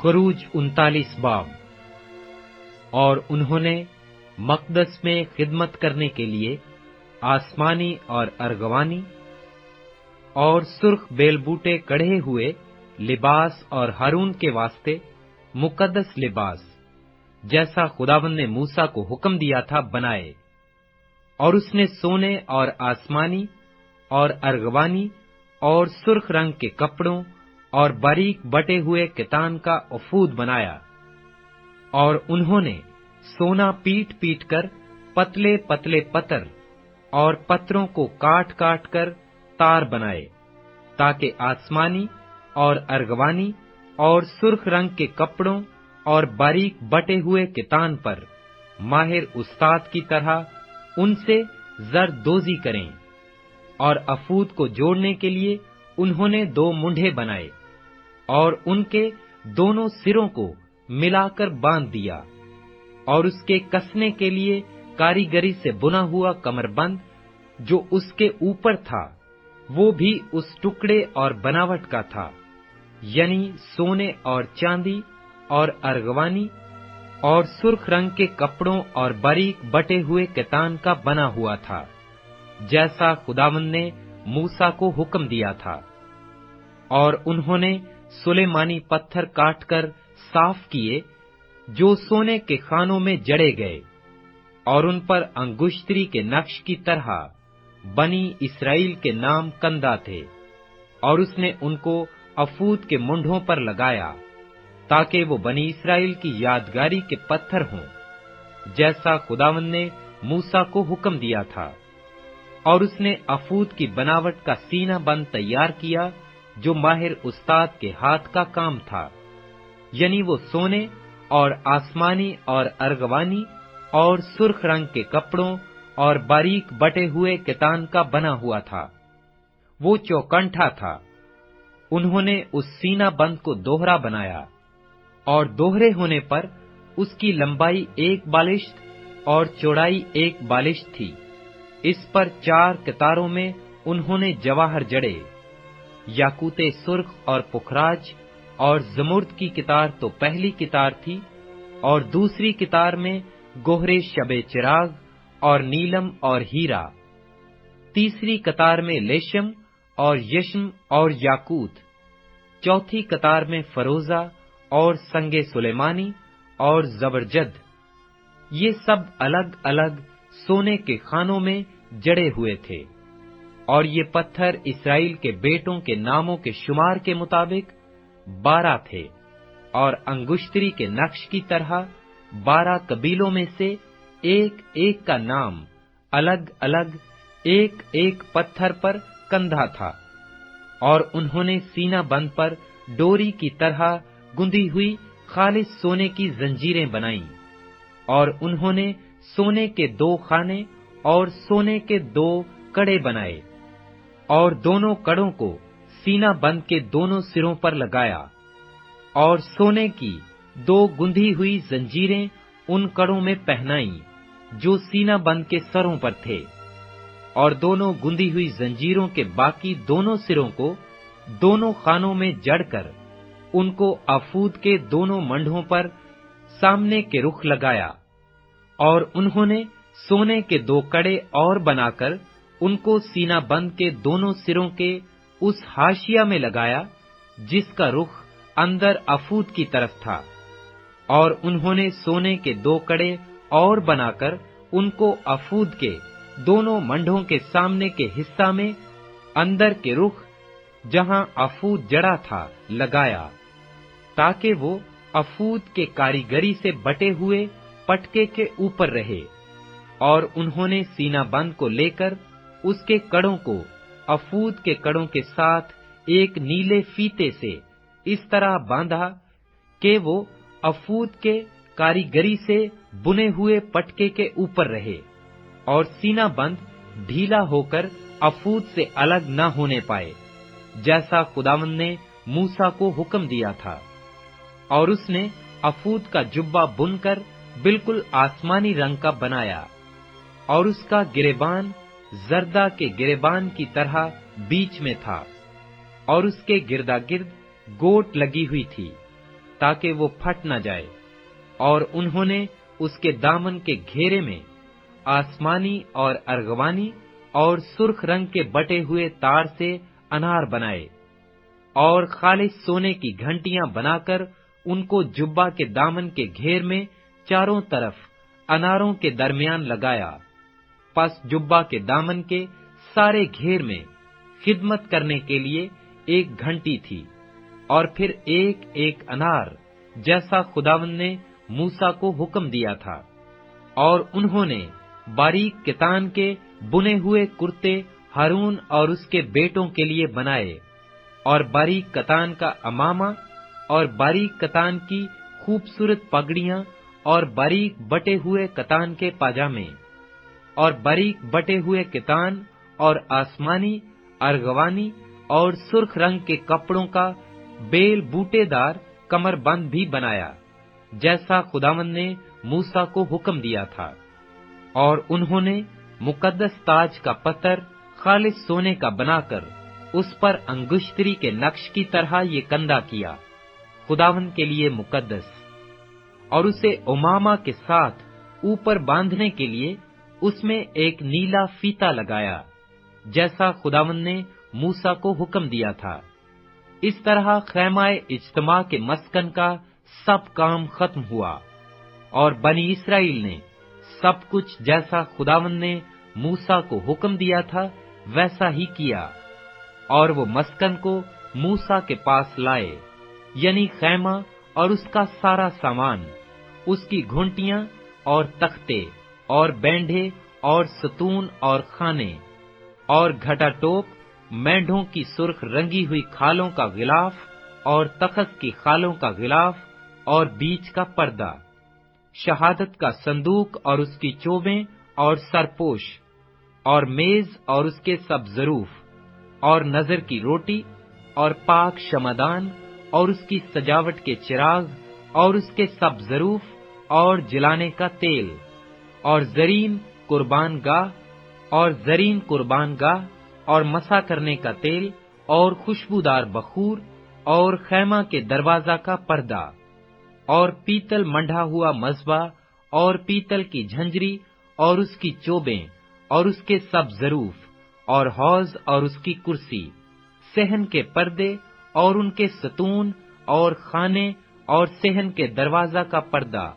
खरूज 39 बाब। और उन्होंने मकदस में खिदमत करने के लिए आसमानी और अर्गवानी और सुर्ख बेलबूटे कढ़े हुए लिबास और हारून के वास्ते मुकद्दस लिबास, जैसा खुदावंद ने मूसा को हुक्म दिया था, बनाए। और उसने सोने और आसमानी और अर्गवानी और सुर्ख रंग के कपड़ों और बारीक बटे हुए कितान का अफूद बनाया। और उन्होंने सोना पीट पीट कर पतले पतले पत्तर और पत्रों को काट काट कर तार बनाए, ताकि आसमानी और अर्गवानी और सुर्ख रंग के कपड़ों और बारीक बटे हुए कितान पर माहिर उस्ताद की तरह उनसे जरदोजी करें। और अफूद को जोड़ने के लिए उन्होंने 2 मुंढे बनाए और उनके दोनों सिरों को मिलाकर बांध दिया। और उसके कसने के लिए कारीगरी से बुना हुआ कमरबंद जो उसके ऊपर था, वो भी उस टुकड़े और बनावट का था, यानी सोने और चांदी और अर्गवानी और सुर्ख रंग के कपड़ों और बारीक बटे हुए कितान का बना हुआ था, जैसा खुदावंद ने मूसा को हुक्म दिया था। और उन्होंने सुलेमानी पत्थर काटकर साफ किए, जो सोने के खानों में जड़े गए, और उन पर अंगुश्तरी के नक्श की तरह बनी इस्राएल के नाम कंदा थे। और उसने उनको अफूद के मुंढों पर लगाया, ताकि वो बनी इस्राएल की यादगारी के पत्थर हों, जैसा खुदावंद ने मूसा को हुक्म दिया था। और उसने अफूद की बनावट का सीना बंद तैयार किया, जो माहिर उस्ताद के हाथ का काम था, यानी वो सोने और आसमानी और अर्गवानी और सुर्ख रंग के कपड़ों और बारीक बटे हुए कितान का बना हुआ था। वो चौकंठा था। उन्होंने उस सीना बंद को दोहरा बनाया, और दोहरे होने पर उसकी लंबाई 1 बालिश्त और चौड़ाई 1 बालिश्त थी। इस पर 4 कितारों में उन्होंने जवाहर जड़े, याकूते सुर्ख और पुखराज और जमुर्द की कितार तो पहली कितार थी, और दूसरी कितार में गोहरे शबे चिराग और नीलम और हीरा, तीसरी कतार में लेशम और यशम और याकूत, चौथी कतार में फरोजा और संगे सुलेमानी और जबरजद। ये सब अलग अलग सोने के खानों में जड़े हुए थे। और ये पत्थर इस्राएल के बेटों के नामों के शुमार के मुताबिक 12 थे, और अंगुश्तरी के नक्श की तरह 12 कबीलों में से एक एक का नाम अलग अलग एक एक पत्थर पर कंधा था। और उन्होंने सीना बंद पर डोरी की तरह गुंदी हुई खालिस सोने की जंजीरें बनाई। और उन्होंने सोने के 2 खाने और सोने के 2 कड़े बनाए, और दोनों कड़ों को सीना बंद के दोनों सिरों पर लगाया। और सोने की 2 गुंधी हुई जंजीरें उन कड़ों में पहनाई, जो सीना बंद के सरों पर थे। और दोनों गुंदी हुई जंजीरों के बाकी दोनों सिरों को दोनों खानों में जड़कर उनको अफूद के दोनों मंढों पर सामने के रुख लगाया। और उन्होंने सोने के 2 कड़े और बनाकर उनको सीना बंद के दोनों सिरों के उस हाशिया में लगाया, जिसका रुख अंदर अफूद की तरफ था। और उन्होंने सोने के 2 कड़े और बनाकर उनको अफूद के दोनों मंढों के सामने के हिस्सा में अंदर के रुख, जहां अफूद जड़ा था, लगाया, ताकि वो अफूद के कारीगरी से बटे हुए पटके के ऊपर रहे। और उन्होंने सीना बंद को लेकर उसके कड़ों को अफूद के कड़ों के साथ एक नीले फीते से इस तरह बांधा कि वो अफूद के कारीगरी से बुने हुए पटके के ऊपर रहे, और सीना बंद ढीला होकर अफूद से अलग न होने पाए, जैसा खुदावंद ने मूसा को हुक्म दिया था। और उसने अफूद का जुब्बा बुनकर बिल्कुल आसमानी रंग का बनाया, और उसका गिरेबान जर्दा के गिरेबान की तरह बीच में था, और उसके गिर्दा गिर्द गोट लगी हुई थी। تاکہ وہ پھٹ نہ جائے، اور انہوں نے اس کے دامن کے گھیرے میں آسمانی اور ارغوانی اور سرخ رنگ کے بٹے ہوئے تار سے انار بنائے، اور خالص سونے کی گھنٹیاں بنا کر ان کو جبہ کے دامن کے گھیر میں چاروں طرف اناروں کے درمیان لگایا۔ پس جبہ کے دامن کے سارے گھیر میں خدمت کرنے کے لیے ایک گھنٹی تھی، اور پھر ایک ایک انار جیسا خداوند نے موسیٰ کو حکم دیا تھا۔ اور انہوں نے باریک کتان کے بنے ہوئے کرتے ہارون اور اس کے بیٹوں کے لیے بنائے، اور باریک کتان کا امامہ، اور باریک کتان کی خوبصورت پگڑیاں، اور باریک بٹے ہوئے کتان کے پاجامے، اور باریک بٹے ہوئے کتان اور آسمانی، ارغوانی اور سرخ رنگ کے کپڑوں کا بیل بوٹے دار کمر بند بھی بنایا، جیسا خداوند نے موسیٰ کو حکم دیا تھا۔ اور انہوں نے مقدس تاج کا پتر خالص سونے کا بنا کر اس پر انگشتری کے نقش کی طرح یہ کندہ کیا، خداوند کے لیے مقدس، اور اسے امامہ کے ساتھ اوپر باندھنے کے لیے اس میں ایک نیلا فیتا لگایا، جیسا خداوند نے موسیٰ کو حکم دیا تھا۔ اس طرح خیمہ اجتماع کے مسکن کا سب کام ختم ہوا، اور بنی اسرائیل نے سب کچھ جیسا خداوند نے موسیٰ کو حکم دیا تھا ویسا ہی کیا، اور وہ مسکن کو موسیٰ کے پاس لائے، یعنی خیمہ اور اس کا سارا سامان، اس کی گھنٹیاں اور تختے اور بینڈے اور ستون اور خانے، اور گھٹا ٹوپ، مینڈھوں کی سرخ رنگی ہوئی کھالوں کا غلاف، اور تخت کی خالوں کا غلاف، اور بیچ کا پردہ، شہادت کا صندوق اور اس کی چوبیں اور سرپوش، اور میز اور اس کے سب ظروف، اور نظر کی روٹی، اور پاک شمعدان اور اس کی سجاوٹ کے چراغ، اور اس کے سب ظروف، اور جلانے کا تیل، اور زرین قربان گاہ، اور زرین قربان گاہ، اور مسا کرنے کا تیل، اور خوشبودار بخور، اور خیمہ کے دروازہ کا پردہ، اور پیتل منڈھا ہوا مذبح، اور پیتل کی جھنجری اور اس کی چوبیں، اور اس کے سب ظروف، اور حوض اور اس کی کرسی، صحن کے پردے اور ان کے ستون، اور خانے، اور صحن کے دروازہ کا پردہ،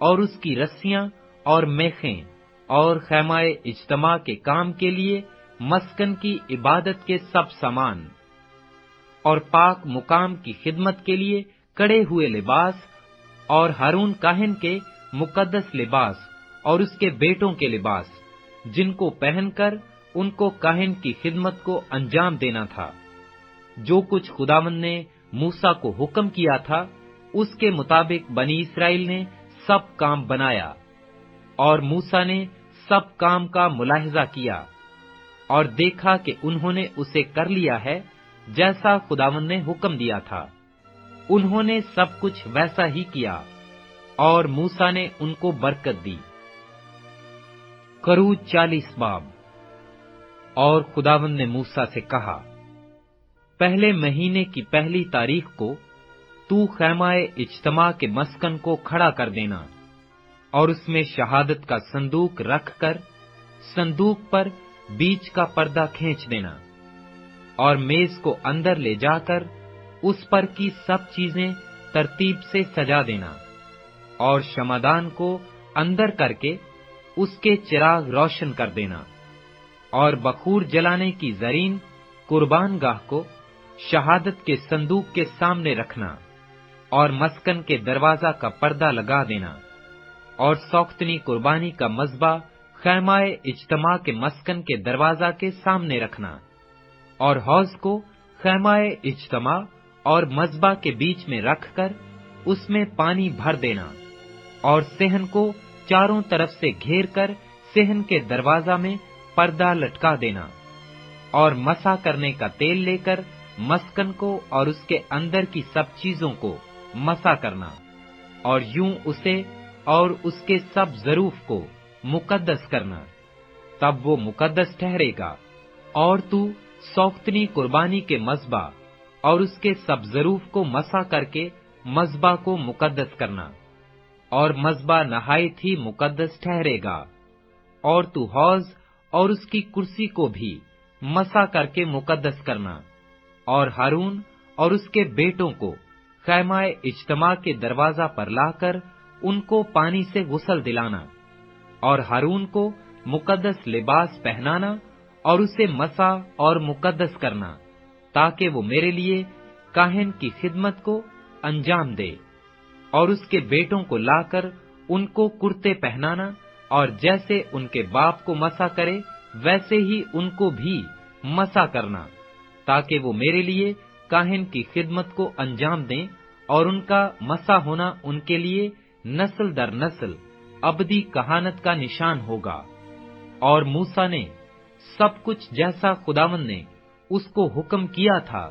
اور اس کی رسیاں اور میخیں، اور خیمہ اجتماع کے کام کے لیے مسکن کی عبادت کے سب سامان، اور پاک مقام کی خدمت کے لیے کڑے ہوئے لباس، اور ہارون کاہن کے مقدس لباس اور اس کے بیٹوں کے لباس، جن کو پہن کر ان کو کاہن کی خدمت کو انجام دینا تھا۔ جو کچھ خداوند نے موسیٰ کو حکم کیا تھا اس کے مطابق بنی اسرائیل نے سب کام بنایا، اور موسیٰ نے سب کام کا ملاحظہ کیا، اور دیکھا کہ انہوں نے اسے کر لیا ہے جیسا خداوند نے حکم دیا تھا۔ انہوں نے سب کچھ ویسا ہی کیا، اور موسیٰ نے ان کو برکت دی۔ خروج 40 باب۔ اور خداوند نے موسیٰ سے کہا، پہلے مہینے کی پہلی تاریخ کو تو خیمہ اجتماع کے مسکن کو کھڑا کر دینا، اور اس میں شہادت کا صندوق رکھ کر صندوق پر بیچ کا پردہ کھینچ دینا، اور میز کو اندر لے جا کر اس پر کی سب چیزیں ترتیب سے سجا دینا، اور شمعدان کو اندر کر کے اس کے چراغ روشن کر دینا، اور بخور جلانے کی زرین قربان گاہ کو شہادت کے صندوق کے سامنے رکھنا، اور مسکن کے دروازہ کا پردہ لگا دینا، اور سوختنی قربانی کا مذبح خیمہ اجتماع کے مسکن کے دروازہ کے سامنے رکھنا، اور حوض کو خیمہ اجتماع اور مذبح کے بیچ میں رکھ کر اس میں پانی بھر دینا، اور صحن کو چاروں طرف سے گھیر کر صحن کے دروازہ میں پردہ لٹکا دینا، اور مسا کرنے کا تیل لے کر مسکن کو اور اس کے اندر کی سب چیزوں کو مسا کرنا، اور یوں اسے اور اس کے سب ظروف کو مقدس کرنا، تب وہ مقدس ٹھہرے گا۔ اور تو سوختنی قربانی کے مذبح اور اس کے سب ظروف کو مسا کر کے मज़बा को मुकद्दस करना, और मज़बा नहायत ही मुकद्दस ठहरेगा। और तू हौज और उसकी कुर्सी को भी मसा करके मुकद्दस करना, और हारून और उसके बेटों को खैमाए इज्तिमा के दरवाजा पर लाकर उनको पानी से गुस्ल दिलाना, और हारून को मुकद्दस लिबास पहनाना और उसे मसा और मुकद्दस करना, ताकि वो मेरे लिए काहिन की खिदमत को अंजाम दे। और उसके बेटों को लाकर उनको कुर्ते पहनाना, और जैसे उनके बाप को मसा करे वैसे ही उनको भी मसा करना, ताकि वो मेरे लिए काहिन की खिदमत को अंजाम दें, और उनका मसा होना उनके लिए नस्ल दर नस्ल अबदी कहानत का निशान होगा। और मूसा ने सब कुछ जैसा खुदावंद ने उसको हुक्म किया था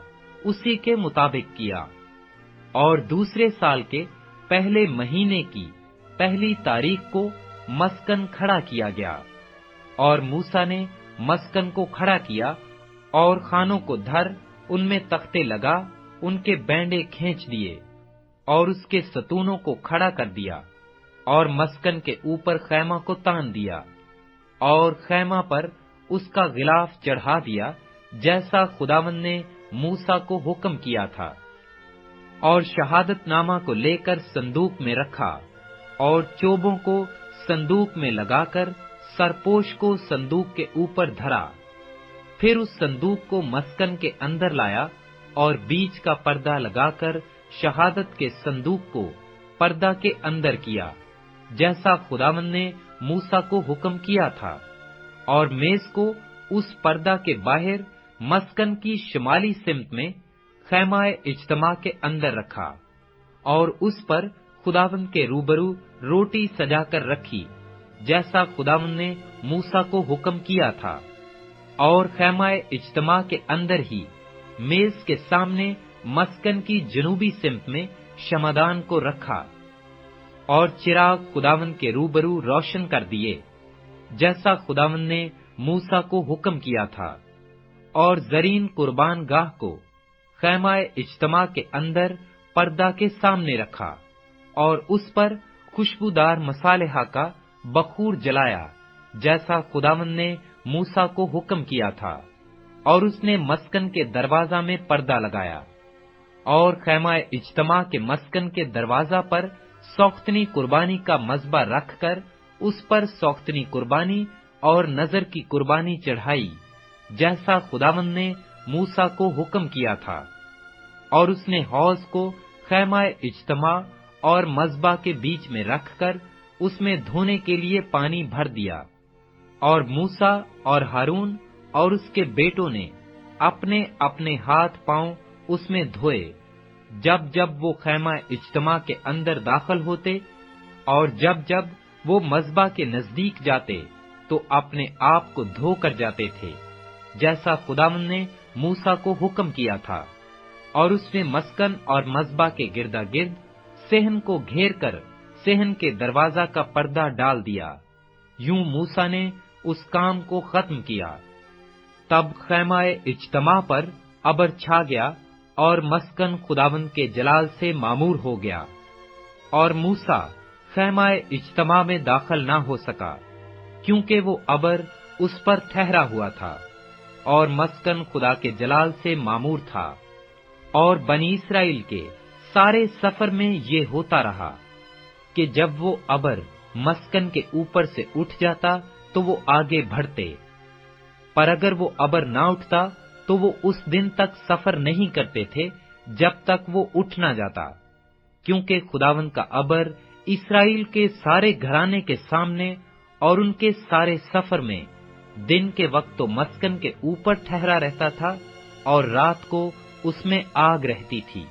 उसी के मुताबिक किया। और दूसरे साल के पहले महीने की पहली तारीख को मस्कन खड़ा किया गया। और मूसा ने मस्कन को खड़ा किया, और खानों को धर उनमें तख्ते लगा, उनके बैंडे खींच दिए, और उसके सतूनों को खड़ा कर दिया, और मस्कन के ऊपर खैमा को तान दिया, और खैमा पर उसका गिलाफ चढ़ा दिया, जैसा खुदावंद ने मूसा को हुक्म किया था। और शहादत नामा को लेकर संदूक में रखा, और चोबों को संदूक में लगाकर सरपोश को संदूक के ऊपर धरा। फिर उस संदूक को मस्कन के अंदर लाया, और बीच का पर्दा लगाकर शहादत के संदूक को पर्दा के अंदर किया, जैसा खुदावंद ने मूसा को हुक्म किया था। और मेज को उस पर्दा के बाहर मस्कन की शिमाली सिमत में खैमाए इज्तिमा के अंदर रखा, और उस पर खुदावंद के रूबरू रोटी सजाकर रखी, जैसा खुदावंद ने मूसा को हुक्म किया था। और खैमाए इज्तिमा के अंदर ही मेज के सामने मस्कन की जनूबी सिमत में शमादान को रखा, और चिराग खुदावंद के रूबरू रोशन कर दिए, जैसा खुदावंद ने मूसा को हुक्म किया था। और जरीन कुर्बान गाह को खैमाए इज्तिमा के अंदर पर्दा के सामने रखा, और उस पर खुशबूदार मसालेहा का बखूर जलाया, जैसा खुदावंद ने मूसा को हुक्म किया था। और उसने मस्कन के दरवाजा में पर्दा लगाया, और खैमाए इज्तिमा के मस्कन के दरवाजा पर सौख्तनी कुर्बानी का मज़बा रखकर उस पर सौख्तनी कुर्बानी और नजर की कुर्बानी चढ़ाई, जैसा खुदावंद ने मूसा को हुक्म किया था। और उसने हौज को खैमाए इज्तिमा और मज़बा के बीच में रखकर उसमें धोने के लिए पानी भर दिया। और मूसा और हारून और उसके बेटों ने अपने अपने हाथ पांव उसमें धोए, जब जब वो खैमा इज्तिमा के अंदर दाखिल होते, और जब जब वो मज़बा के नजदीक जाते तो अपने आप को धो कर जाते थे, जैसा खुदावंद ने मूसा को हुक्म किया था। और उसने मस्कन और मज़बा के गिरदा गिर्द सेहन को घेर कर सेहन के दरवाजा का पर्दा डाल दिया। यूं मूसा ने उस काम को खत्म किया। तब खैमाए इज्तिमा पर अबर छा गया, और मस्कन खुदावंद के जलाल से मामूर हो गया। और मूसा खैमाए इज्तिमा में दाखिल ना हो सका, क्योंकि वो अबर उस पर ठहरा हुआ था, और मस्कन खुदा के जलाल से मामूर था। और बनी इस्राएल के सारे सफर में ये होता रहा कि जब वो अबर मस्कन के ऊपर से उठ जाता तो वो आगे बढ़ते, पर अगर वो अबर ना उठता तो वो उस दिन तक सफर नहीं करते थे जब तक वो उठ ना जाता, क्योंकि खुदावंद का अबर इस्राएल के सारे घराने के सामने और उनके सारे सफर में दिन के वक्त तो मस्कन के ऊपर ठहरा रहता था, और रात को उसमें आग रहती थी।